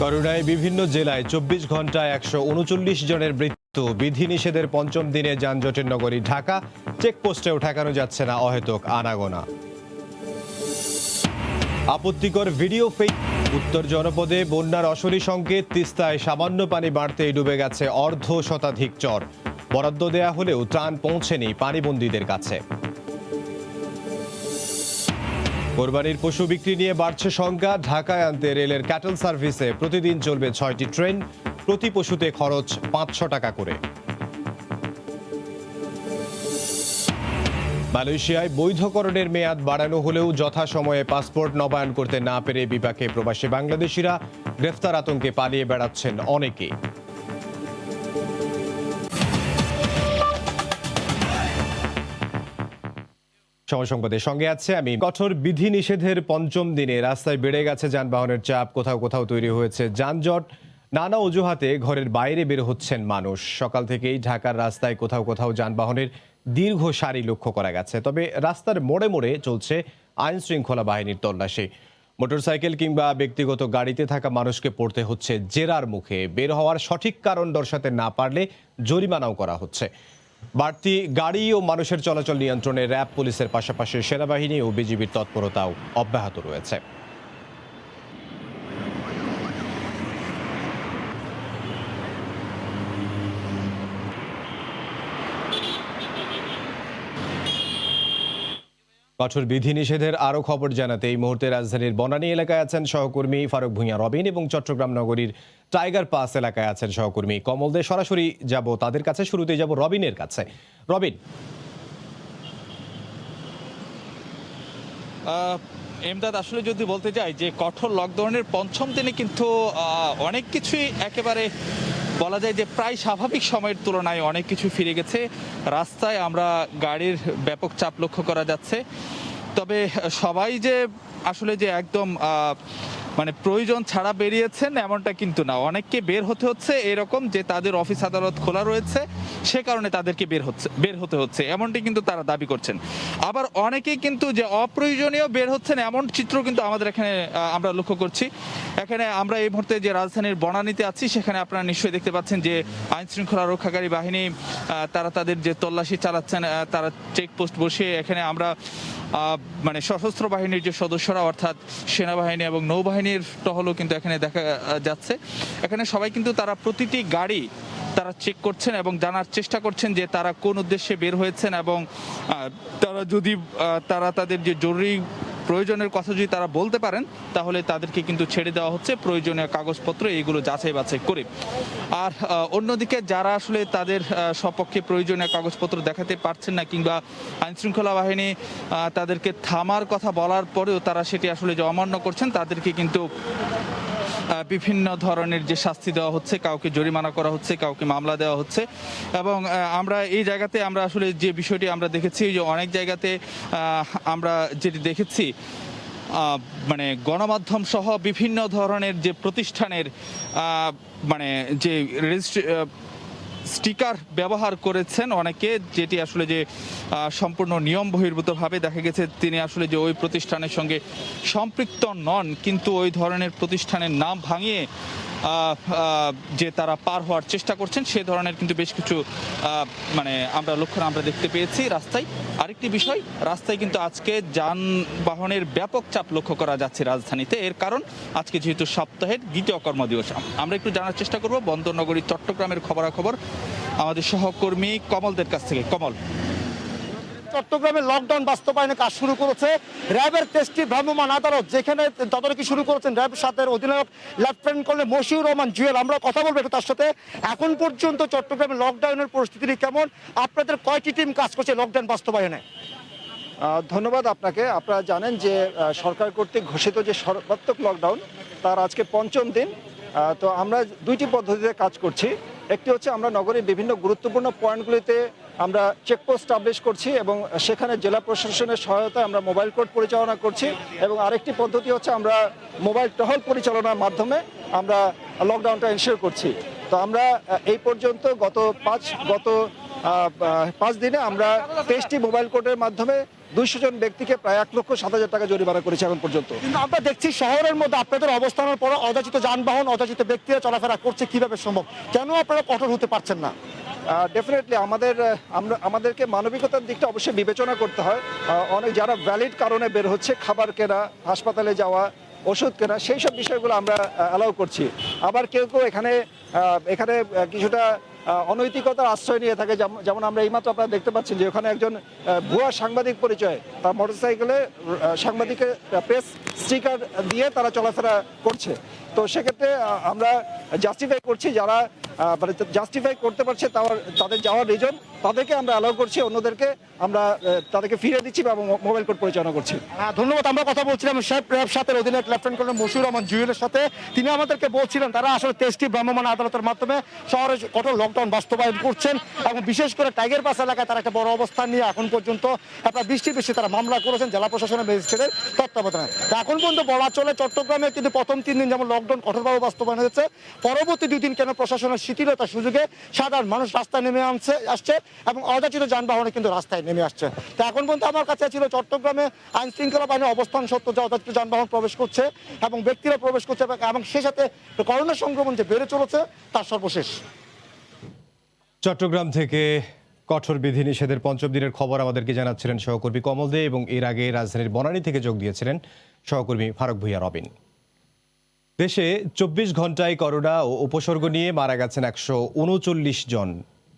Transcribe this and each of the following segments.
করোনায় বিভিন্ন জেলায় ২৪ ঘন্টায় ১৩৯ জনের মৃত্যু। বিধিনিষেধের পঞ্চম দিনে যানজটের নগরী ঢাকা। চেকপোস্টেও ঠেকানো যাচ্ছে না অহেতুক আনাগোনা। আপত্তিকর ভিডিও ফেক। উত্তর জনপদে বন্যার অশনি সংকেত। তিস্তায় সামান্য পানি বাড়তেই ডুবে গেছে অর্ধ শতাধিক চর। বরাদ্দ দেয়া হলেও ত্রাণ পৌঁছেনি পানিবন্দীদের কাছে। কোরবানির পশু বিক্রি নিয়ে বাড়ছে শঙ্কা। ঢাকায় আনতে রেলের ক্যাটল সার্ভিসে প্রতিদিন চলবে ৬টি ট্রেন। প্রতি পশুতে খরচ ৫০০ টাকা করে। মালয়েশিয়ায় বৈধকরণের মেয়াদ বাড়ানো হলেও যথাসময়ে পাসপোর্ট নবায়ন করতে না পেরে বিপাকে প্রবাসী বাংলাদেশিরা। গ্রেফতার আতঙ্কে পালিয়ে বেড়াচ্ছেন অনেকে। সময় সংবাদের সঙ্গে আছে আমি। কঠোর বিধিনিষেধের পঞ্চম দিনে রাস্তায় বেড়ে গেছে যানবাহনের চাপ। কোথাও কোথাও তৈরি হয়েছে যানজট। নানা অজুহাতে ঘরের বাইরে বের হচ্ছেন মানুষ। সকাল থেকেই ঢাকার রাস্তায় কোথাও কোথাও যানবাহনের দীর্ঘ সারি লক্ষ্য করা গেছে। তবে রাস্তার মোড়ে মোড়ে চলছে আইন শৃঙ্খলা বাহিনীর তল্লাশি। মোটরসাইকেল কিংবা ব্যক্তিগত গাড়িতে থাকা মানুষকে পড়তে হচ্ছে জেরার মুখে। বের হওয়ার সঠিক কারণ দর্শাতে না পারলে জরিমানাও করা হচ্ছে। বাড়তি গাড়ি ও মানুষের চলাচল নিয়ন্ত্রণে র্যাব, পুলিশের পাশাপাশি সেনাবাহিনী ও বিজিবির তৎপরতাও অব্যাহত রয়েছে। কঠোর বিধিনিষেধের আরও খবর জানাতে এই মুহূর্তে রাজধানীর বনানী এলাকায় আছেন সহকর্মী ফারুক ভূঁইয়া রবিন এবং চট্টগ্রাম নগরীর টাইগার পাস এলাকায় আছেন সহকর্মী কমল দে। সরাসরি যাব তাদের কাছে। শুরুতে যাব রবিনের কাছে। রবিন, এমদাদ, আসলে যদি বলতে যাই যে কঠোর লকডাউনের পঞ্চম দিনে কিন্তু অনেক কিছুই একেবারে বলা যায় যে প্রায় স্বাভাবিক সময়ের তুলনায় অনেক কিছু ফিরে গেছে। রাস্তায় আমরা গাড়ির ব্যাপক চাপ লক্ষ্য করা যাচ্ছে। তবে সবাই যে আসলে যে একদম মানে প্রয়োজন ছাড়া বেরিয়েছেন এমনটা কিন্তু না। অনেককে বের হতে হচ্ছে এরকম যে তাদের অফিস আদালত খোলা রয়েছে, সে কারণে তাদেরকে বের হতে হচ্ছে এমনটি কিন্তু তারা দাবি করছেন। আবার অনেকেই কিন্তু যে অপ্রয়োজনীয় বের হচ্ছেন এমন চিত্র কিন্তু আমাদের এখানে আমরা লক্ষ্য করছি। এখানে আমরা এই মুহূর্তে যে রাজধানীর বনানীতে আছি সেখানে আপনারা নিশ্চয়ই দেখতে পাচ্ছেন যে আইন শৃঙ্খলা রক্ষাকারী বাহিনী তারা তাদের যে তল্লাশি চালাচ্ছেন, তারা চেকপোস্ট বসিয়ে এখানে আমরা মানে সশস্ত্র বাহিনীর যে সদস্যরা অর্থাৎ সেনাবাহিনী এবং নৌবাহিনীর টহলও কিন্তু এখানে দেখা যাচ্ছে। এখানে সবাই কিন্তু তারা প্রতিটি গাড়ি তারা চেক করছেন এবং জানার চেষ্টা করছেন যে তারা কোন উদ্দেশ্যে বের হয়েছেন এবং তারা যদি তারা তাদের যে জরুরি প্রয়োজনের কথা যদি তারা বলতে পারেন তাহলে তাদেরকে কিন্তু ছেড়ে দেওয়া হচ্ছে প্রয়োজনীয় কাগজপত্র এইগুলো যাচাই বাছাই করে। আর অন্যদিকে যারা আসলে তাদের সপক্ষে প্রয়োজনীয় কাগজপত্র দেখাতে পারছেন না কিংবা আইনশৃঙ্খলা বাহিনী তাদেরকে থামার কথা বলার পরেও তারা সেটি আসলে যে অমান্য করছেন, তাদেরকে কিন্তু বিভিন্ন ধরনের যে শাস্তি দেওয়া হচ্ছে, কাউকে জরিমানা করা হচ্ছে, কাউকে মামলা দেওয়া হচ্ছে। এবং আমরা এই জায়গাতে আমরা আসলে যে বিষয়টি আমরা দেখেছি যে অনেক জায়গাতে আমরা যেটি দেখেছি মানে গণমাধ্যম সহ বিভিন্ন ধরনের যে প্রতিষ্ঠানের মানে যে স্টিকার ব্যবহার করেছেন অনেকে, যেটি আসলে যে সম্পূর্ণ নিয়ম বহির্ভূতভাবে দেখা গেছে তিনি আসলে যে ওই প্রতিষ্ঠানের সঙ্গে সম্পৃক্ত নন, কিন্তু ওই ধরনের প্রতিষ্ঠানের নাম ভাঙিয়ে যে তারা পার হওয়ার চেষ্টা করছেন সে ধরনের কিন্তু বেশ কিছু মানে লক্ষণ আমরা দেখতে পেয়েছি রাস্তায়। আরেকটি বিষয়, রাস্তায় কিন্তু আজকে যানবাহনের ব্যাপক চাপ লক্ষ্য করা যাচ্ছে রাজধানীতে। এর কারণ আজকে যেহেতু সপ্তাহের দ্বিতীয় কর্মদিবস। আমরা একটু জানার চেষ্টা করব বন্দরনগরী চট্টগ্রামের খবরাখবর আমাদের সহকর্মী কমলদের কাছ থেকে। কমল, চট্টগ্রামে লকডাউন বাস্তবায়নের কাজ শুরু করেছে র্যাবের তেজটি ভ্রাম্যমাণ আদালত, যেখানে তদারকি শুরু করেছেন র্যাব 7-এর অধিনায়ক লেফটেন্যান্ট কর্নেল মশিউর রহমান জুয়েল। আমরা কথা বলবো তার সাথে। এখন পর্যন্ত চট্টগ্রামে লকডাউনের পরিস্থিতি কেমন? আপনাদের কয়টি টিম কাজ করছে লকডাউন বাস্তবায়নে? ধন্যবাদ আপনাকে। আপনারা জানেন যে সরকার কর্তৃক ঘোষিত যে সর্বাত্মক লকডাউন তার আজকে পঞ্চম দিন। তো আমরা দুইটি পদ্ধতিতে কাজ করছি। একটি হচ্ছে আমরা নগরীর বিভিন্ন গুরুত্বপূর্ণ পয়েন্টগুলিতে আমরা চেকপোস্ট স্টাবলিশ করছি এবং সেখানে জেলা প্রশাসনের সহায়তায় আমরা মোবাইল কোর্ট পরিচালনা করছি। এবং আরেকটি পদ্ধতি হচ্ছে আমরা মোবাইল টহল পরিচালনার মাধ্যমে আমরা লকডাউনটা এনশিওর করছি। তো আমরা এই পর্যন্ত গত 5 দিনে আমরা 23টি মোবাইল কোর্টের মাধ্যমে 200 জন ব্যক্তিকে প্রায় 1,07,000 টাকা জরিমানা করেছে এখন পর্যন্ত। কিন্তু আমরা দেখছি শহরের মধ্যে আপনাদের অবস্থানের পর অযাচিত যানবাহন অযাচিত ব্যক্তিরা চলাফেরা করছে, কিভাবে সম্ভব? কেন আপনারা কঠোর হতে পারছেন না? ডেফিনেটলি আমাদেরকে মানবিকতার দিকটা অবশ্যই বিবেচনা করতে হয়। অনেক যারা ভ্যালিড কারণে বের হচ্ছে, খাবার কেনা, হাসপাতালে যাওয়া, ওষুধ কেনা, সেই সব বিষয়গুলো আমরা অ্যালাউ করছি। আবার কেউ কেউ এখানে কিছুটা অনৈতিকতার আশ্রয় নিয়ে থাকে, যেমন আমরা এইমাত্র আপনারা দেখতে পাচ্ছেন যে ওখানে একজন ভুয়া সাংবাদিক পরিচয়, তার মোটরসাইকেলে সাংবাদিকের প্রেস স্টিকার দিয়ে তারা চলাফেরা করছে। তো সেক্ষেত্রে আমরা জাস্টিফাই করছি, যারা মানে জাস্টিফাই করতে পারছে তাদের যাওয়ার রিজন, তাদেরকে আমরা অ্যালাউ করছি, অন্যদেরকে আমরা তাদেরকে ফিরিয়ে দিচ্ছি এবং মোবাইল কোর্ট পরিচালনা করছি। ধন্যবাদ। আমরা কথা বলছিলাম র্যাব সাথের অধীনে লেফটেন্যান্ট কর্নেল মশিউর রহমান জুয়েলের সাথে। তিনি আমাদেরকে বলছিলেন তারা আসলে 23টি ভ্রাম্যমাণ আদালতের মাধ্যমে শহরে কঠোর লকডাউন বাস্তবায়ন করছেন এবং বিশেষ করে টাইগার পাস এলাকায় তারা একটা বড় অবস্থান নিয়ে এখন পর্যন্ত প্রায় 20টির বেশি তারা মামলা করেছেন জেলা প্রশাসনের ম্যাজিস্ট্রেটের তত্ত্বাবধানে। এখন পর্যন্ত বলা চলে চট্টগ্রামে কিন্তু প্রথম 3 দিন যেমন লকডাউন কঠোরভাবে বাস্তবায়ন হয়েছে, পরবর্তী 2 দিন কেন প্রশাসনের শিথিলতার সুযোগে সাধারণ মানুষ রাস্তায় নেমে আসছে এবং অযাচিত যানবাহনে কিন্তু রাস্তায় নেমে আসছে। তো এখন পর্যন্ত আমার কাছে ছিল চট্টগ্রামে আইন শৃঙ্খলা বাহিনীর অবস্থান সত্ত্বেও যে অযাচিত যানবাহন প্রবেশ করছে এবং ব্যক্তিরা প্রবেশ করছে এবং সেই সাথে করোনা সংক্রমণ যে বেড়ে চলেছে তার সর্বশেষ। চট্টগ্রাম থেকে কঠোর বিধিনিষেধের 5ম দিনের খবর আমাদেরকে জানাচ্ছিলেন সহকর্মী কমল দে, এবং এর আগে রাজধানীর বনানী থেকে যোগ দিয়েছিলেন সহকর্মী ফারুক ভুইয়া রবিন। দেশে 24 ঘন্টায় করোনা ও উপসর্গ নিয়ে মারা গেছেন 139 জন।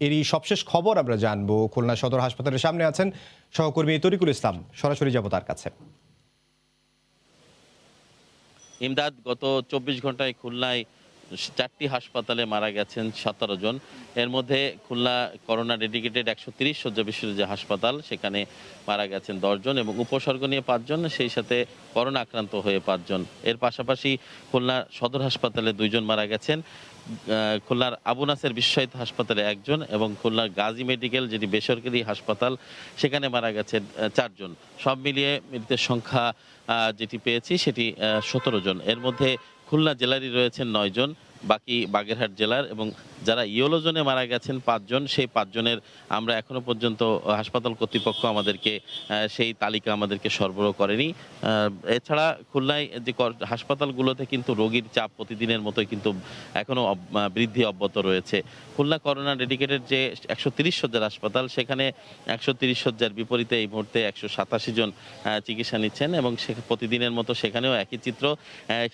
এরই সবশেষ খবর আমরা জানবো। খুলনা সদর হাসপাতালের সামনে আছেন সহকর্মী তরিকুল ইসলাম, সরাসরি যাব তার কাছে। ইমদাদ, গত 24 ঘন্টায় খুলনায় 4টি হাসপাতালে মারা গেছেন 17 জন। এর মধ্যে খুলনা করোনা ডেডিকেটেড 130 শয্যা বিশিষ্ট যে হাসপাতাল, সেখানে মারা গেছেন 10 জন এবং উপসর্গ নিয়ে 5 জন, সেই সাথে করোনা আক্রান্ত হয়ে 5 জন। এর পাশাপাশি খুলনা সদর হাসপাতালে 2 জন মারা গেছেন, খুলনার আবু নাসের বিশ্বসাহিত্য হাসপাতালে 1 জন এবং খুলনার গাজী মেডিকেল যেটি বেসরকারি হাসপাতাল, সেখানে মারা গেছেন 4 জন। সব মিলিয়ে মৃতের সংখ্যা যেটি পেয়েছি সেটি 17 জন। এর মধ্যে খুলনা জেলারই রয়েছেন 9 জন, বাকি বাগেরহাট জেলার, এবং যারা ইয়েলো জোনে মারা গেছেন 5 জন। সেই 5 জনের আমরা এখনো পর্যন্ত হাসপাতাল কর্তৃপক্ষ আমাদেরকে সেই তালিকা আমাদেরকে সরবরাহ করেনি। এছাড়া খুলনায় যে হাসপাতালগুলোতে কিন্তু রোগীর চাপ প্রতিদিনের মতোই কিন্তু এখনো বৃদ্ধি অব্যাহত রয়েছে। খুলনা করোনা ডেডিকেটেড যে 130 শয্যার হাসপাতাল, সেখানে 130 শয্যার বিপরীতে এই মুহূর্তে 187 জন চিকিৎসা নিচ্ছেন এবং প্রতিদিনের মতো সেখানেও একই চিত্র।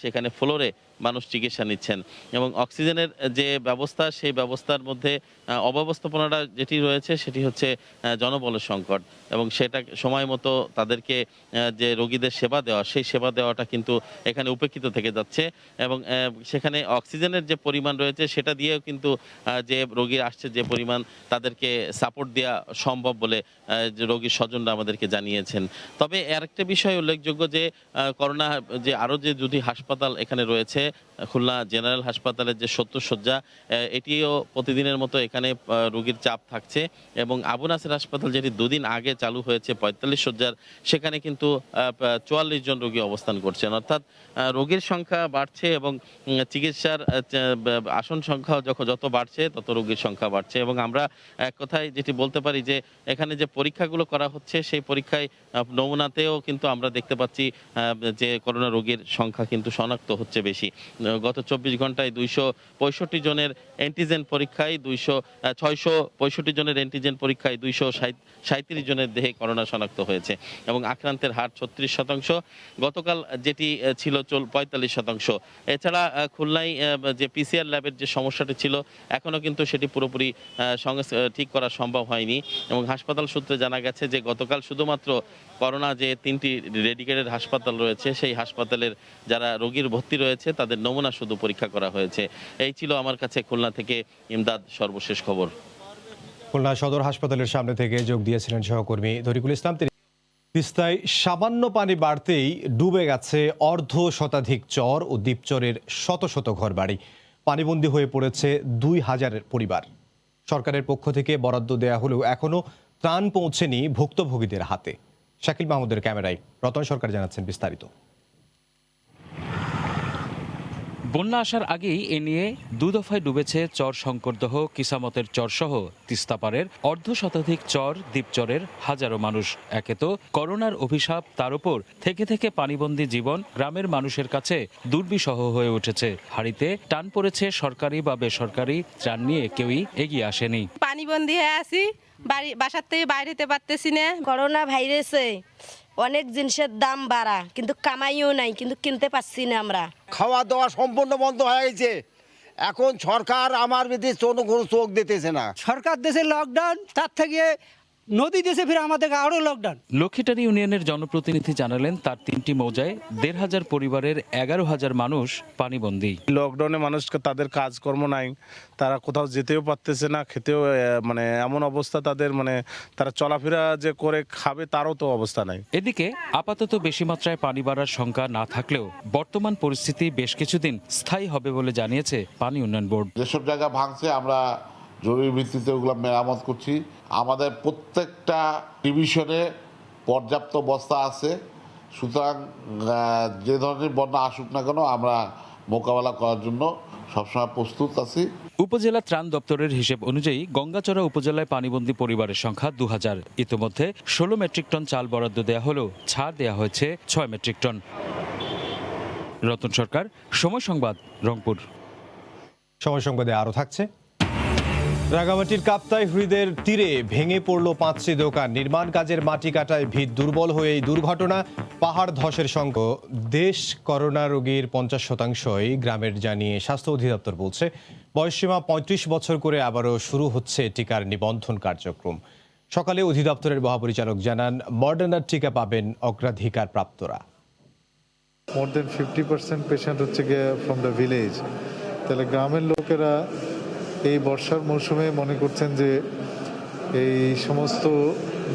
সেখানে ফ্লোরে মানুষ চিকিৎসা নিচ্ছেন এবং অক্সিজেনের যে ব্যবস্থা, সেই ব্যবস্থার মধ্যে অব্যবস্থাপনাটা যেটি রয়েছে সেটি হচ্ছে জনবলের সংকট, এবং সেটা সময় মতো তাদেরকে যে রোগীদের সেবা দেওয়া, সেই সেবা দেওয়াটা কিন্তু এখানে উপেক্ষিত থেকে যাচ্ছে এবং সেখানে অক্সিজেনের যে পরিমাণ রয়েছে সেটা দিয়েও কিন্তু যে রোগী আসছে যে পরিমাণ, তাদেরকে সাপোর্ট দেওয়া সম্ভব বলে যে রোগীর স্বজনরা আমাদেরকে জানিয়েছেন। তবে আরেকটা বিষয় উল্লেখযোগ্য যে করোনা যে আরও যে দুটি হাসপাতাল এখানে রয়েছে, খুলনা জেনারেল হাসপাতালের যে 70 শয্যা, এটিও প্রতিদিনের মতো এখানে রোগীর চাপ থাকছে এবং আবু নাসের হাসপাতাল যেটি 2 দিন আগে চালু হয়েছে 45 শয্যার, সেখানে কিন্তু 44 জন রোগী অবস্থান করছেন। অর্থাৎ রোগীর সংখ্যা বাড়ছে এবং চিকিৎসার আসন সংখ্যা যত বাড়ছে তত রোগীর সংখ্যা বাড়ছে। এবং আমরা এক কথায় যেটি বলতে পারি যে এখানে যে পরীক্ষাগুলো করা হচ্ছে, সেই পরীক্ষায় নমুনাতেও কিন্তু আমরা দেখতে পাচ্ছি যে করোনা রোগীর সংখ্যা কিন্তু শনাক্ত হচ্ছে বেশি। গত 24 ঘন্টায় 265 জনের অ্যান্টিজেন পরীক্ষায় 665 জনের অ্যান্টিজেন পরীক্ষায় 237 জনের দেহে করোনা শনাক্ত হয়েছে এবং আক্রান্তের হার 36%। গতকাল যেটি ছিল 45%। এছাড়া খুলনায় যে পিসিআর ল্যাবের যে সমস্যাটি ছিল, এখনও কিন্তু সেটি পুরোপুরি ঠিক করা সম্ভব হয়নি এবং হাসপাতাল সূত্রে জানা গেছে যে গতকাল শুধুমাত্র করোনা যে 3টি ডেডিকেটেড হাসপাতাল রয়েছে, সেই হাসপাতালের যারা রোগীর ভর্তি রয়েছে তাদের নমুনা শুধু পরীক্ষা করা হয়েছে। এই ছিল আমার কাছে খুলনা থেকে ইমদাদ সর্বশেষ খবর। খুলনা সদর হাসপাতালের সামনে থেকে যোগ দিয়েছিলেন সহকর্মী তরিকুল ইসলাম। তিস্তায় সামান্য পানি বাড়তেই ডুবে গেছে অর্ধ শতাধিক চর ও দ্বীপচরের শত শত ঘরবাড়ি। পানিবন্দী হয়ে পড়েছে 2000 পরিবার। সরকারের পক্ষ থেকে বরাদ্দ দেয়া হলেও এখনো ত্রাণ পৌঁছেনি ভুক্তভোগীদের হাতে। শাকিল মাহমুদের ক্যামেরায় রতন সরকার জানাচ্ছেন বিস্তারিত। বন্যা আসার আগেই এ নিয়ে দুদফায় ডুবেছে চর শঙ্করদহ, কিসামতের চর সহ তিস্তাপাড়ের অর্ধশতাধিক চর, দ্বীপচরের হাজারো মানুষ। একে তো করোনার অভিশাপ, তার উপর থেকে থেকে পানিবন্দী জীবন গ্রামের মানুষের কাছে দুর্বিষহ হয়ে উঠেছে। হাড়িতে টান পড়েছে সরকারি বা বেসরকারি ত্রাণ নিয়ে কেউই এগিয়ে আসেনি। পানিবন্দী হয়ে আছি, বাসার থেকে বাইরে হতে পারতেছি না। করোনা ভাইরাসে অনেক জিনিসের দাম বাড়া, কিন্তু কামাইও নাই, কিন্তু কিনতে পারছি না আমরা। খাওয়া দাওয়া সম্পূর্ণ বন্ধ হয়ে গেছে। এখন সরকার আমার বিধি কোনো চোখ দিতেছে না। সরকার দেশে লকডাউন, তার থেকে নদী দেশে ফিরে আমাদের আরো লকডাউন। লক্ষ্মীটারি ইউনিয়নের জনপ্রতিনিধি জানালেন তার 3টি মৌজায় ১,৫০০ পরিবারের ১১,০০০ মানুষ পানিবন্দী। লকডাউনে মানুষকে তাদের কাজকর্ম নাই, তারা কোথাও যেতেও পারতেছে না, খেতেও এমন অবস্থা তাদের, তারা চলাফেরা যে করে খাবে তারও তো অবস্থা নাই। এদিকে আপাতত বেশি মাত্রায় পানি বাড়ার শঙ্কা না থাকলেও বর্তমান পরিস্থিতি বেশ কিছুদিন স্থায়ী হবে বলে জানিয়েছে পানি উন্নয়ন বোর্ড। যেসব জায়গা ভাঙছে আমরা জরুরি ভিত্তিতে ওগুলো মেরামত করছি। আমাদের প্রত্যেকটা ডিভিশনে পর্যাপ্ত বস্তা আছে, সুতরাং যে ধরনের বন্যা আসুক না কেন আমরা মোকাবেলা করার জন্য সবসময় প্রস্তুত আছি। উপজেলা ত্রাণ দপ্তরের হিসেব অনুযায়ী গঙ্গাচড়া উপজেলায় পানিবন্দী পরিবারের সংখ্যা ২,০০০। ইতিমধ্যে ১৬ মেট্রিক টন চাল বরাদ্দ দেওয়া হলেও ছাড় দেওয়া হয়েছে ৬ মেট্রিক টন। রতন সরকার, সময় সংবাদ, রংপুর। সময় সংবাদে আরও থাকছে। রাঙামাটির কাপ্তাই হ্রদের তীরে ভেঙে পড়ল ৫টি দোকান। নির্মাণ কাজের মাটি কাটায় ভিত দুর্বল হয়ে এই দুর্ঘটনা। পাহাড় ধসের সঙ্গে দেশ করোনা রোগীর ৫০% গ্রামের জানিয়ে স্বাস্থ্য অধিদপ্তর বলছে। বয়সসীমা ৩৫ বছর করে আবারও শুরু হচ্ছে টিকার নিবন্ধন কার্যক্রম। সকালে অধিদপ্তরের মহাপরিচালক জানান, মডার্নার টিকা পাবেন অগ্রাধিকার প্রাপ্তরা। মোর দেন 50% পেশেন্ট হচ্ছে গিয়ে ফ্রম দ্য ভিলেজ। তাহলে গ্রামের লোকেরা এই বর্ষার মৌসুমে মনে করছেন যে এই সমস্ত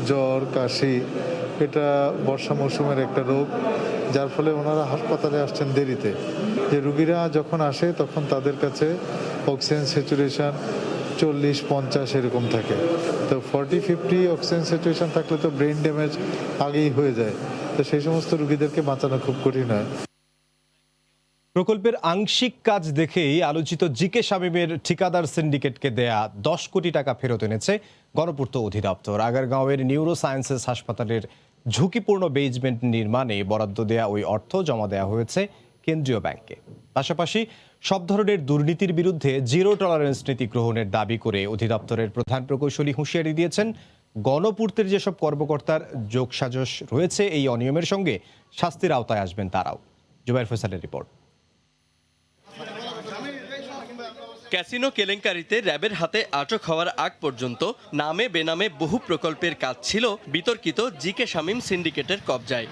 জ্বর, কাশি এটা বর্ষা মৌসুমের একটা রোগ, যার ফলে ওনারা হাসপাতালে আসছেন দেরিতে। যে রুগীরা যখন আসে তখন তাদের কাছে অক্সিজেন স্যাচুরেশন 40-50 এরকম থাকে। তো 40-50 অক্সিজেন স্যাচুরেশন থাকলে তো ব্রেন ড্যামেজ আগেই হয়ে যায়। তো সেই সমস্ত রুগীদেরকে বাঁচানো খুব কঠিন হয়। প্রকল্পের আংশিক কাজ দেখেই আলোচিত জিকে শামীমের ঠিকাদার সিন্ডিকেটকে দেয়া ১০ কোটি টাকা ফেরত এনেছে গণপূর্ত অধিদপ্তর। আগারগাঁওয়ের নিউরো সায়েন্সেস হাসপাতালের ঝুঁকিপূর্ণ বেজমেন্ট নির্মাণে বরাদ্দ দেয়া ওই অর্থ জমা দেওয়া হয়েছে কেন্দ্রীয় ব্যাংকে। পাশাপাশি সব ধরনের দুর্নীতির বিরুদ্ধে জিরো টলারেন্স নীতি গ্রহণের দাবি করে অধিদপ্তরের প্রধান প্রকৌশলী হুঁশিয়ারি দিয়েছেন, গণপূর্তের যেসব কর্মকর্তার যোগসাজশ রয়েছে এই অনিয়মের সঙ্গে শাস্তির আওতায় আসবেন তারাও। জুবাইর ফয়সালের রিপোর্ট। ক্যাসিনো কেলেঙ্কারিতে র্যাবের হাতে আটক হওয়ার আগ পর্যন্ত নামে বেনামে বহু প্রকল্পের কাজ ছিল বিতর্কিত জিকে শামীম সিন্ডিকেটের কবজায়।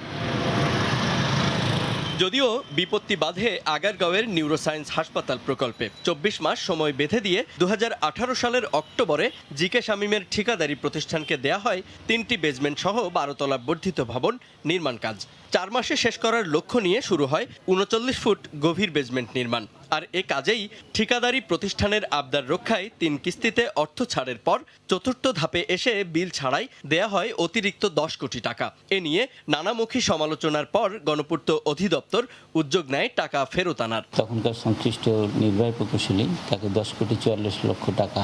যদিও বিপত্তি বাধে আগারগাঁওয়ের নিউরোসায়েন্স হাসপাতাল প্রকল্পে ২৪ মাস সময় বেঁধে দিয়ে ২০১৮ সালের অক্টোবরে জিকে শামীমের ঠিকাদারি প্রতিষ্ঠানকে দেয়া হয় ৩টি বেজমেন্ট সহ ১২ তলা বর্ধিত ভবন নির্মাণ কাজ। ৪ মাসে শেষ করার লক্ষ্য নিয়ে শুরু হয় ৩৯ ফুট গভীর বেজমেন্ট নির্মাণ। আর এ কাজেই ঠিকাদারি প্রতিষ্ঠানের আবদার রক্ষায় ৩ কিস্তিতে অর্থ ছাড়ের পর চতুর্থ ধাপে এসে বিল ছাড়াই দেয়া হয় অতিরিক্ত ১০ কোটি টাকা। এ নিয়ে নানামুখী সমালোচনার পর গণপূর্ত অধিদপ্তর উদ্যোগ নেয় টাকা ফেরত আনার। তখনকার সংশ্লিষ্ট নির্বাহী প্রকৌশলী তাকে ১০,৪০,০০,০০০ টাকা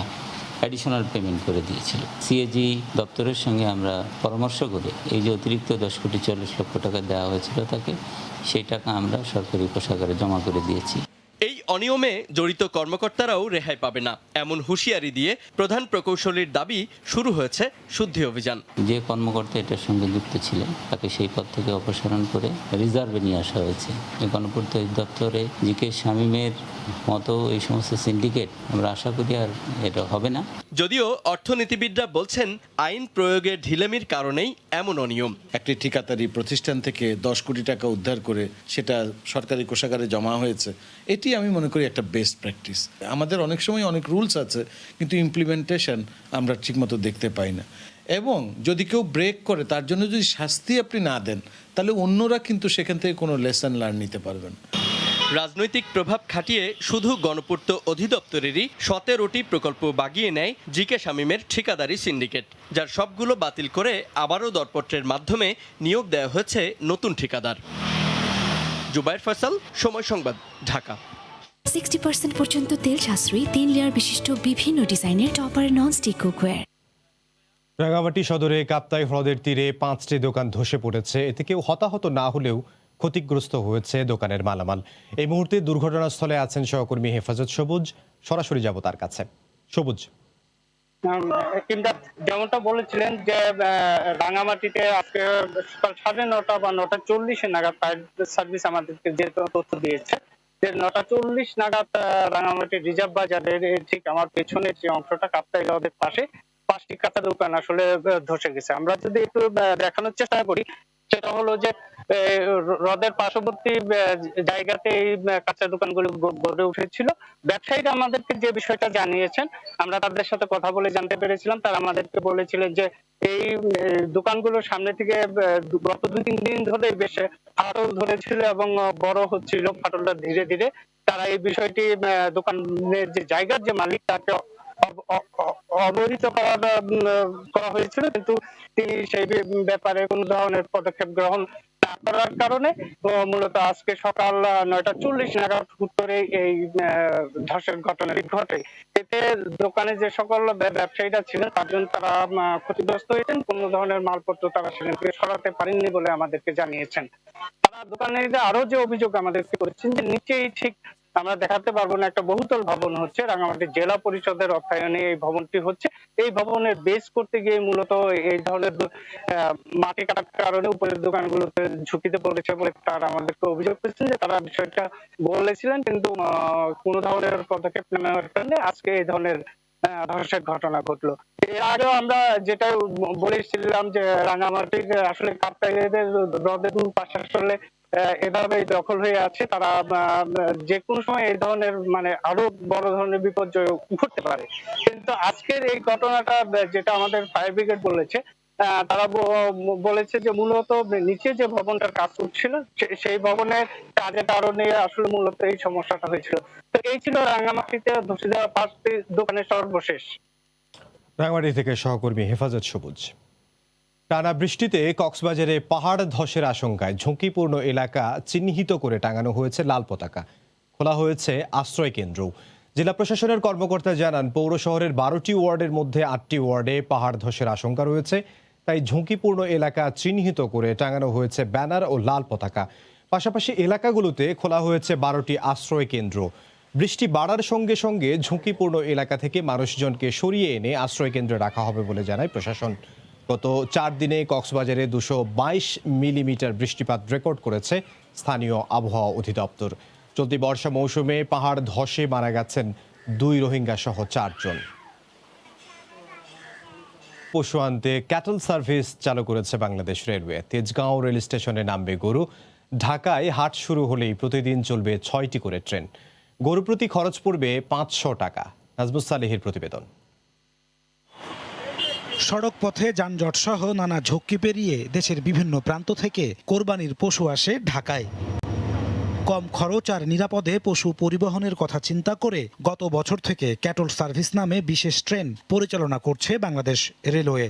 অ্যাডিশনাল পেমেন্ট করে দিয়েছিল। সিএজি দপ্তরের সঙ্গে আমরা পরামর্শ করে এই যে অতিরিক্ত ১০,৪০,০০,০০০ টাকা দেওয়া হয়েছিল তাকে, সেই টাকা আমরা সরকারি কোষাগারে জমা করে দিয়েছি। এই অনিয়মে জড়িত কর্মকর্তারাও রেহাই পাবে না, এমন হুঁশিয়ারি দিয়ে প্রধান প্রকৌশলীর দাবি শুরু হয়েছে শুদ্ধি অভিযান। যে কর্মকর্তা এটার সঙ্গে যুক্ত ছিলেন তাকে সেই পদ থেকে অপসারণ করে রিজার্ভে নিয়ে আসা হয়েছে। গণপূর্ত দপ্তরে জিকে শামীমের মতো এই সমস্ত সিন্ডিকেট আমরা আশা করি আর এটা হবে না। যদিও অর্থনীতিবিদরা বলছেন আইন প্রয়োগে ঢিলেমির কারণেই এমন অনিয়ম। একটি ঠিকাদারি প্রতিষ্ঠান থেকে ১০ কোটি টাকা উদ্ধার করে সেটা সরকারি কোষাগারে জমা হয়েছে, এটি আমি মনে করি একটা বেস্ট প্র্যাকটিস। আমাদের অনেক সময় অনেক রুলস আছে, কিন্তু ইমপ্লিমেন্টেশন আমরা ঠিকমতো দেখতে পাই না। এবং যদি কেউ ব্রেক করে তার জন্য যদি শাস্তি আপনি না দেন, তাহলে অন্যরা কিন্তু সেখান থেকে কোনো লেসন লার্ন নিতে পারবেন। রাজনৈতিক প্রভাব খাটিয়ে শুধু গণপূর্ত অধিদপ্তরেরই ১৭টি প্রকল্প বাগিয়ে নেয় জিকে শামীমের ঠিকাদারি সিন্ডিকেট, যার সবগুলো বাতিল করে আবারও দরপত্রের মাধ্যমে নিয়োগ দেওয়া হয়েছে নতুন ঠিকাদার। জুবাইর ফয়সাল, সময় সংবাদ, ঢাকা। 60% পর্যন্ত তেল সাশ্রয়ী 3 লেয়ার বিশিষ্ট বিভিন্ন ডিজাইনের টপার ননস্টিক কুকওয়্যার। রাঙামাটি সদরে কাপ্তাই হ্রদের তীরে 5টি দোকান ধসে পড়েছে। এতে কেউ হতাহত না হলেও ক্ষতিগ্রস্ত হয়েছে দোকানের মালামাল। এই মুহূর্তে দুর্ঘটনাস্থলে আছেন সহকর্মী হেফাজত সবুজ। সরাসরি যাব তার কাছে। সবুজ, যেমনটা বলেছিলেন যে রাঙামাটিতে আজকে সকাল 9:30 বা 9:40 নাগাদ ফায়ার সার্ভিস আমাদেরকে যে তথ্য দিয়েছে যে 9:40 নাগাদ রাঙামাটি রিজার্ভ বাজারের ঠিক আমার পেছনের যে অংশটা কাপ্তাই হ্রদের পাশে 5টি কাঁচা দোকান আসলে ধসে গেছে। আমরা যদি একটু দেখানোর চেষ্টা করি সেটা হলো যে হ্রদের পার্শ্ববর্তী জায়গাতে এই কাঁচা দোকানগুলো গড়ে উঠেছিল। ব্যবসায়ীরা আমাদেরকে যে বিষয়টা জানিয়েছেন, আমরা তাদের সাথে কথা বলে জানতে পেরেছিলাম, তারা আমাদেরকে বলেছিলেন যে এই দোকানগুলোর সামনে থেকে গত 2-3 দিন ধরে বেশ ফাটল ধরেছিল এবং বড় হচ্ছিল ফাটলটা ধীরে ধীরে। তারা এই বিষয়টি দোকানের যে জায়গার যে মালিক তাকে অবহিত করা হয়েছিল, কিন্তু তিনি সেই ব্যাপারে কোনো ধরনের পদক্ষেপ গ্রহণ না করার কারণে মূলত আজকে সকাল 9:40 নাগাদ হুট করে এই ধসের ঘটনাটি ঘটে। এতে দোকানে যে সকল ব্যবসায়ীরা ছিলেন তারা ক্ষতিগ্রস্ত হয়েছেন। কোনো ধরনের মালপত্র তারা সেখান থেকে সরাতে পারেননি বলে আমাদেরকে জানিয়েছেন। তারা দোকানিরা আরো যে অভিযোগ আমাদেরকে করেছেন যে নিচেই ঠিক আমরা দেখাতে পারবো না একটা বহুতল ভবন হচ্ছে, রাঙামাটি জেলা পরিষদের অর্থায়নে এই ভবনটি হচ্ছে। এই ভবনের বেস করতে গিয়ে মূলত এই ধরনের মাটি কাটার কারণে উপরের দোকানগুলোতে ঝুঁকিতে পড়েছে বলে তারা আমাদেরকে অভিযোগ করেছেন যে তারা বিষয়টা বলেছিলেন, কিন্তু কোনো ধরনের পদক্ষেপ নেওয়ার কারণে আজকে এই ধরনের ধসের ঘটনা ঘটলো। এর আগেও আমরা যেটা বলেছিলাম যে রাঙামাটির আসলে কাপ্তাইয়ের হ্রদের পাশে আসলে এভাবে দখল হয়ে আছে, তারা যে কোনো সময় এই ধরনের আরো বড় ধরনের বিপর্যয় ঘটতে পারে। কিন্তু আজকের এই ঘটনাটা যেটা আমাদের ফায়ার ব্রিগেড বলেছে, তারা বলেছে যে মূলত নিচে যে ভবনটার কাজ করছিল সেই ভবনের কাজের কারণে আসলে মূলত এই সমস্যাটা হয়েছিল। তো এই ছিল রাঙামাটিতে ধসে যাওয়া 5টি দোকানের সর্বশেষ। রাঙামাটি থেকে সহকর্মী হেফাজত সবুজ। টানা বৃষ্টিতে কক্সবাজারে পাহাড় ধসের আশঙ্কায় ঝুঁকিপূর্ণ এলাকা চিহ্নিত করে টাঙানো হয়েছে লাল পতাকা। খোলা হয়েছে আশ্রয় কেন্দ্র। জেলা প্রশাসনের কর্মকর্তা জানান, পৌর শহরের 12টি ওয়ার্ডের মধ্যে 8টি ওয়ার্ডে পাহাড় ধসের আশঙ্কা রয়েছে। তাই ঝুঁকিপূর্ণ এলাকা চিহ্নিত করে টাঙানো হয়েছে ব্যানার ও লাল পতাকা। পাশাপাশি এলাকাগুলোতে খোলা হয়েছে 12টি আশ্রয় কেন্দ্র। বৃষ্টি বাড়ার সঙ্গে সঙ্গে ঝুঁকিপূর্ণ এলাকা থেকে মানুষজনকে সরিয়ে এনে আশ্রয় কেন্দ্রে রাখা হবে বলে জানায় প্রশাসন। গত 4 দিনে কক্সবাজারে 222 মিলিমিটার বৃষ্টিপাত রেকর্ড করেছে স্থানীয় আবহাওয়া অধিদপ্তর। চলতি বর্ষা মৌসুমে পাহাড় ধসে মারা গেছেন 2 রোহিঙ্গা সহ 4 জন। পশু আনতে ক্যাটল সার্ভিস চালু করেছে বাংলাদেশ রেলওয়ে। তেজগাঁও রেল স্টেশনে নামবে গরু। ঢাকায় হাট শুরু হলেই প্রতিদিন চলবে 6টি করে ট্রেন। গরু প্রতি খরচ পড়বে 500 টাকা। নাজমুস সালেহের প্রতিবেদন। সড়ক পথে যানজট সহ নানা ঝক্কি পেরিয়ে দেশের বিভিন্ন প্রান্ত থেকে কোরবানির পশু আসে ঢাকায়। কম খরচ আর নিরাপদে পশু পরিবহনের কথা চিন্তা করে গত বছর থেকে ক্যাটল সার্ভিস নামে বিশেষ ট্রেন পরিচালনা করছে বাংলাদেশ রেলওয়ে।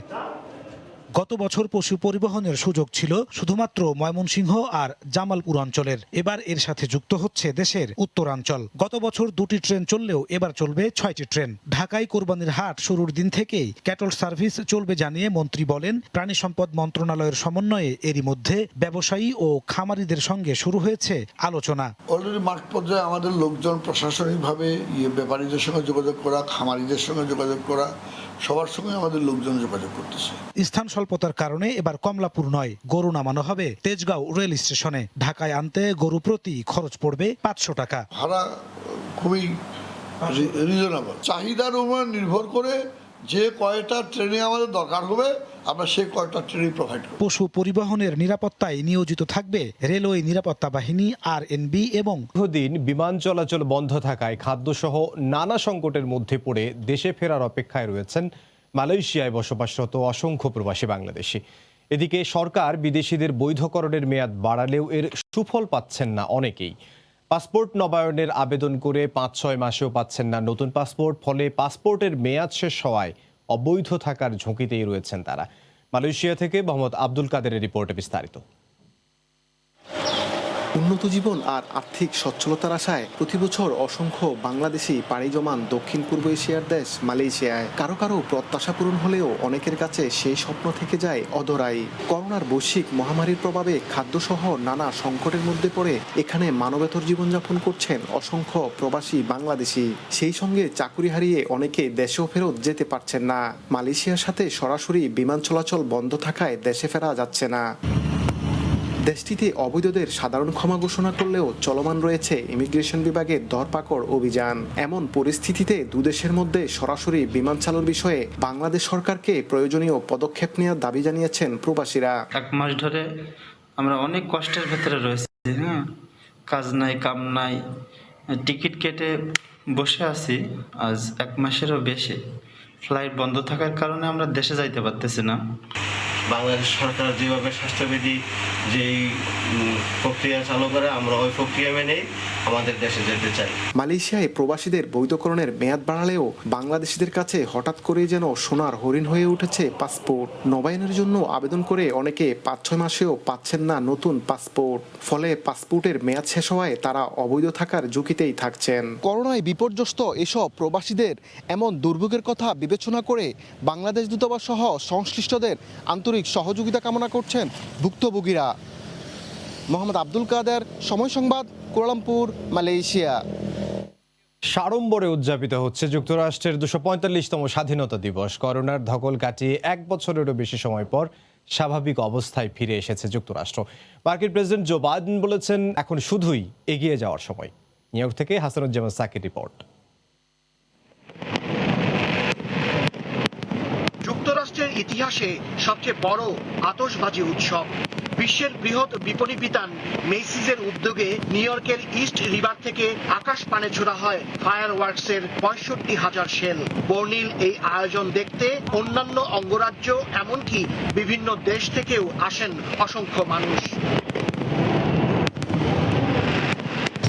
গত বছর পশু পরিবহনের সুযোগ ছিল শুধুমাত্র ময়মনসিংহ আর জামালপুর অঞ্চলের। এবার এর সাথে যুক্ত হচ্ছে দেশের উত্তরাঞ্চল। গত বছর 2টি ট্রেন চললেও এবার চলবে 6টি ট্রেন। ঢাকায় কোরবানির হাট শুরুর দিন থেকেই ক্যাটল সার্ভিস চলবে জানিয়ে মন্ত্রী বলেন, প্রাণী সম্পদ মন্ত্রণালয়ের সমন্বয়ে এরই মধ্যে ব্যবসায়ী ও খামারিদের সঙ্গে শুরু হয়েছে আলোচনা। অলরেডি মাঠ পর্যায়ে আমাদের লোকজন প্রশাসনিকভাবে ব্যাপারীদের সঙ্গে যোগাযোগ করা, খামারিদের সঙ্গে যোগাযোগ করা, সবার সঙ্গে আমাদের লোকজন যোগাযোগ করতেছে। স্থান স্বল্পতার কারণে এবার কমলাপুর নয়, গরু নামানো হবে তেজগাঁও রেল স্টেশনে। ঢাকায় আনতে গরু প্রতি খরচ পড়বে 500 টাকা। ভাড়া খুবই রিজনেবল। চাহিদার উপর নির্ভর করে যে কয়টা ট্রেনে আমাদের দরকার হবে আমরা সেই কয়টা ট্রেনই প্রোভাইড করব। পশু পরিবহনের নিরাপত্তায় নিয়োজিত থাকবে রেলওয়ে নিরাপত্তা বাহিনী, আরএনবি এবং দীর্ঘদিন বিমান চলাচল বন্ধ থাকায় খাদ্যসহ নানা সংকটের মধ্যে পড়ে দেশে ফেরার অপেক্ষায় রয়েছেন মালয়েশিয়ায় বসবাসরত অসংখ্য প্রবাসী বাংলাদেশি। এদিকে সরকার বিদেশিদের বৈধকরণের মেয়াদ বাড়ালেও এর সুফল পাচ্ছেন না অনেকেই। পাসপোর্ট নবায়নের আবেদন করে 5-6 মাসেও পাচ্ছেন না নতুন পাসপোর্ট। ফলে পাসপোর্টের মেয়াদ শেষ হওয়ায় অবৈধ থাকার ঝুঁকিতেই রয়েছেন তারা। মালয়েশিয়া থেকে মোহাম্মদ আব্দুল কাদেরের রিপোর্টে বিস্তারিত। উন্নত জীবন আর আর্থিক সচ্ছলতার আশায় প্রতি বছর অসংখ্য বাংলাদেশি পাড়ি জমান দক্ষিণ পূর্ব এশিয়ার দেশ মালয়েশিয়ায়। কারো কারো প্রত্যাশা পূরণ হলেও অনেকের কাছে সেই স্বপ্ন থেকে যায় অধরাই। করোনার বৈশ্বিক মহামারীর প্রভাবে খাদ্যসহ নানা সংকটের মধ্যে পড়ে এখানে মানবেতর জীবনযাপন করছেন অসংখ্য প্রবাসী বাংলাদেশি। সেই সঙ্গে চাকুরি হারিয়ে অনেকে দেশেও ফেরত যেতে পারছেন না। মালয়েশিয়ার সাথে সরাসরি বিমান চলাচল বন্ধ থাকায় দেশে ফেরা যাচ্ছে না। দেশটিতে অবৈধদের সাধারণ ক্ষমা ঘোষণা করলেও চলমান রয়েছে ইমিগ্রেশন বিভাগের ধরপাকড় অভিযান। এমন পরিস্থিতিতে দুদেশের মধ্যে সরাসরি বিমান চালুর বিষয়ে বাংলাদেশ সরকারকে প্রয়োজনীয় পদক্ষেপ নেওয়ার দাবি জানিয়েছেন প্রবাসীরা। 1 মাস ধরে আমরা অনেক কষ্টের ভেতরে রয়েছি, হ্যাঁ, কাজ নাই, কাম নাই, টিকিট কেটে বসে আছি আজ 1 মাসেরও বেশি। ফ্লাইট বন্ধ থাকার কারণে আমরা দেশে যাইতে পারতেছি না। বাংলাদেশ সরকার যেভাবে স্বাস্থ্যবিধি যেই প্রক্রিয়া চালু করে, আমরা ওই প্রক্রিয়া মেনেই আমাদের দেশে যেতে চাই। মালয়েশিয়ায় প্রবাসীদের বৈধকরণের মেয়াদ বাড়ালেও বাংলাদেশিদের কাছে হঠাৎ করেই যেন সোনার হরিণ হয়ে উঠেছে পাসপোর্ট। নবায়নের জন্য আবেদন করে অনেকে 5-6 মাসেও পাচ্ছেন না নতুন পাসপোর্ট। ফলে পাসপোর্টের মেয়াদ শেষ হওয়ায় তারা অবৈধ থাকার ঝুঁকিতেই থাকছেন। করোনায় বিপর্যস্ত এসব প্রবাসীদের এমন দুর্ভোগের কথা বিবেচনা করে বাংলাদেশ দূতাবাস সহ সংশ্লিষ্টদের আন্তরিক সহযোগিতা কামনা করছেন ভুক্তভোগীরা। মোহাম্মদ আব্দুল কাদের, সময় সংবাদ, কুয়ালালামপুর, মালয়েশিয়া। সাড়ম্বরে উদযাপিত হচ্ছে যুক্তরাষ্ট্রের 245তম স্বাধীনতা দিবস। করোনার ধকল কাটিয়ে 1 বছরেরও বেশি সময় পর স্বাভাবিক অবস্থায় ফিরে এসেছে যুক্তরাষ্ট্র। মার্কিন প্রেসিডেন্ট জো বাইডেন বলেছেন, এখন শুধুই এগিয়ে যাওয়ার সময়। নিউ ইয়র্ক থেকে হাসানুজ্জামান সাকির রিপোর্ট। যুক্তরাষ্ট্রের ইতিহাসে সবচেয়ে বড় আতশবাজি উৎসব। বিশ্বের বৃহৎ বিপণী বিতান মেসিজের উদ্যোগে নিউ ইয়র্কের ইস্ট রিভার থেকে আকাশ পানে ছোড়া হয় ফায়ার ওয়ার্কসের 65,000 শেল। বর্ণিল এই আয়োজন দেখতে অন্যান্য অঙ্গরাজ্য এমনকি বিভিন্ন দেশ থেকেও আসেন অসংখ্য মানুষ।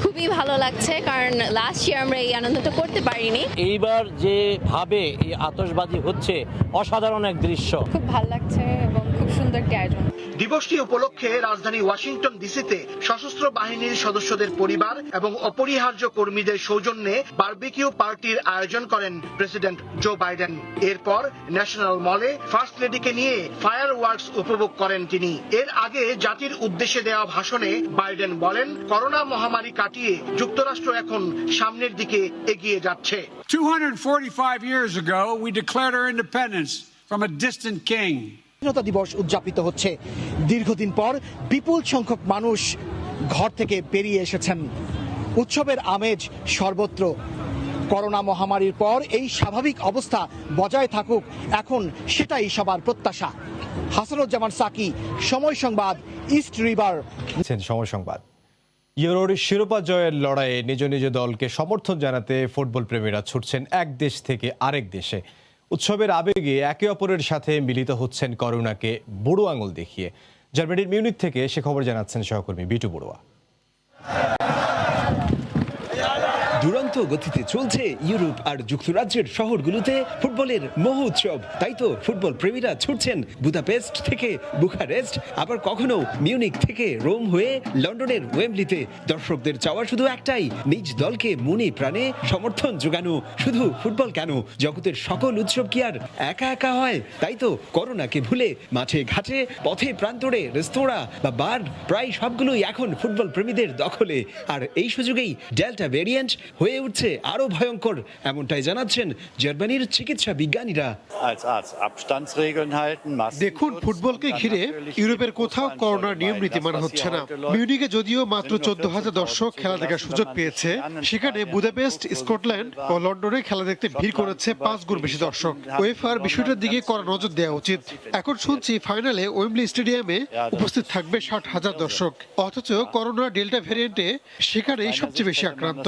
খুবই ভালো লাগছে, কারণ লাস্ট ইয়ার আমরা এই আনন্দটা করতে পারিনি। এইবার যেভাবে এই আতশবাজি হচ্ছে অসাধারণ এক দৃশ্য, খুব ভালো লাগছে এবং খুব সুন্দর একটি আয়োজন। দিবসটি উপলক্ষে রাজধানী ওয়াশিংটন ডিসিতে সশস্ত্র বাহিনীর সদস্যদের পরিবার এবং অপরিহার্য কর্মীদের সৌজন্যে বারবিকিউ পার্টির আয়োজন করেন প্রেসিডেন্ট জো বাইডেন। এরপর ন্যাশনাল মলে ফার্স্ট লেডিকে নিয়ে ফায়ার ওয়ার্কস উপভোগ করেন তিনি। এর আগে জাতির উদ্দেশ্যে দেওয়া ভাষণে বাইডেন বলেন, করোনা মহামারী কাটিয়ে যুক্তরাষ্ট্র এখন সামনের দিকে এগিয়ে যাচ্ছে। 245 years ago we declared our independence from a distant king. স্বাধীনতা দিবস উদযাপিত হচ্ছে। দীর্ঘদিন পর বিপুল সংখ্যক মানুষ ঘর থেকে বেরিয়ে এসেছেন। উৎসবের আমেজ সর্বত্র। করোনা মহামারীর পর এই স্বাভাবিক অবস্থা বজায় থাকুক, এখন সেটাই সবার প্রত্যাশা। হাসানুজ্জামান সাকি, সময় সংবাদ, ইস্ট রিভার। সময় সংবাদ। ইউরোর শিরোপা জয়ের লড়াইয়ে নিজ নিজ দলকে সমর্থন জানাতে ফুটবল প্রেমীরা ছুটছেন এক দেশ থেকে আরেক দেশে। উৎসবের আবেগে একে অপরের সাথে মিলিত হচ্ছেন করোনাকে বুড়ো আঙুল দেখিয়ে। জার্মানির মিউনিখ থেকে সে খবর জানাচ্ছেন সহকর্মী বিটু বড়ুয়া। দুরন্ত গতিতে চলছে ইউরোপ আর যুক্তরাজ্যের শহরগুলোতে ফুটবলের মহোৎসব। তাই তো ফুটবল প্রেমীরা ছুটছেন বুদাপেস্ট থেকে বুখারেস্ট, আবার কখনো মিউনিক থেকে রোম হয়ে লন্ডনের ওয়েম্বলিতে। দর্শকদের চাওয়া শুধু একটাই, নিজ দলকে মনে প্রাণে সমর্থন জোগানো। শুধু ফুটবল কেন, জগতের সকল উৎসব কি আর একা একা হয়? তাই তো করোনাকে ভুলে মাঠে ঘাটে, পথে প্রান্তরে, রেস্তোরাঁ বা বার প্রায় সবগুলোই এখন ফুটবল প্রেমীদের দখলে। আর এই সুযোগেই ডেল্টা ভেরিয়েন্ট হয়ে উঠছে আরো ভয়ঙ্কর, এমনটাই জানাচ্ছেন জার্মানির চিকিৎসা বিজ্ঞানীরা। দেখুন, ফুটবলকে ঘিরে ইউরোপের কোথাও করোনার নিয়ম নীতি মানা হচ্ছে না। মিউনিকে যদিও মাত্র 14,000 দর্শক খেলা দেখার সুযোগ পেয়েছে, সেখানে বুদাপেস্ট, স্কটল্যান্ড ও লন্ডনে খেলা দেখতে ভিড় করেছে 5 গুণ বেশি দর্শক। ওয়েফার বিষয়টার দিকে কড়া নজর দেওয়া উচিত। এখন শুনছি ফাইনালে ওয়েম্বলি স্টেডিয়ামে উপস্থিত থাকবে 60,000 দর্শক, অথচ করোনা ডেল্টা ভ্যারিয়েন্টে সেখানেই সবচেয়ে বেশি আক্রান্ত।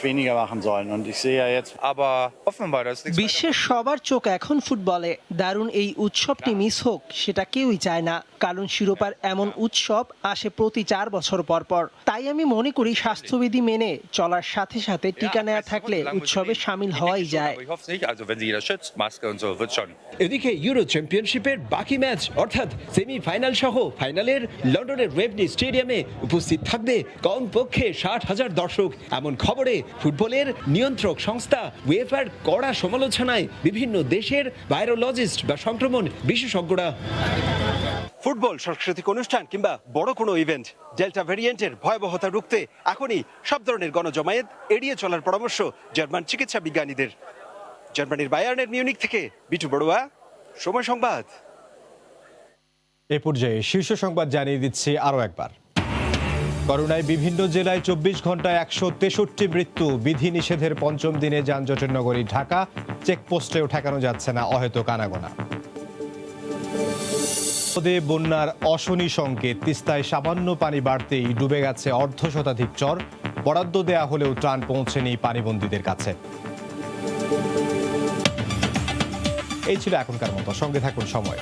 weniger machen sollen. Und ich sehe ja jetzt aber offenbar, dass বিশ্বের সবার চোখ এখন ফুটবলে। দারুণ এই উৎসবটি মিস হোক সেটা কেউই চায় না, কারণ শিরোপার এমন উৎসব আসে প্রতি 4 বছর পর পর। তাই আমি মনে করি স্বাস্থ্যবিধি মেনে চলার সাথে সাথে টিকা নেওয়া থাকলে উৎসবে শামিল হওয়াই যায়। এদিকে ইউরো চ্যাম্পিয়নশিপের বাকি ম্যাচ অর্থাৎ সেমিফাইনাল সহ ফাইনালের লন্ডনের ওয়েবলি স্টেডিয়ামে উপস্থিত থাকবে কমপক্ষে 60,000 দর্শক। এমন খবরে ফুটবলের নিয়ন্ত্রক সংস্থা উয়েফার কড়া সমালোচনায় বিভিন্ন দেশের ভাইরোলজিস্ট বা সংক্রমণ বিশেষজ্ঞরা। ফুটবল সাংস্কৃতিক অনুষ্ঠান কিংবা বড় কোনো ইভেন্ট ডেল্টা ভ্যারিয়েন্টের ভয়াবহতা রুখতে এখনই সব ধরনের গণজমায়েত এড়িয়ে চলার পরামর্শ জার্মান চিকিৎসা বিজ্ঞানীদের। জার্মানির বায়ার্নের মিউনিক থেকে বিটু বড়ুয়া, সময় সংবাদ। এ পর্যায়ে শীর্ষ সংবাদ জানিয়ে দিচ্ছি আরও একবার। করোনায় বিভিন্ন জেলায় 24 ঘন্টায় 163 মৃত্যু। বিধিনিষেধের পঞ্চম দিনে যানজটের নগরী ঢাকা, চেকপোস্টেও ঠেকানো যাচ্ছে না অহেতুক আনাগোনা। বন্যার অশনি সংকেত, তিস্তায় সামান্য পানি বাড়তেই ডুবে গেছে অর্ধশতাধিক চর। বরাদ্দ দেয়া হলেও ত্রাণ পৌঁছেনি পানিবন্দীদের কাছে। এই ছিল এখনকার মতো, সঙ্গে থাকুন সময়।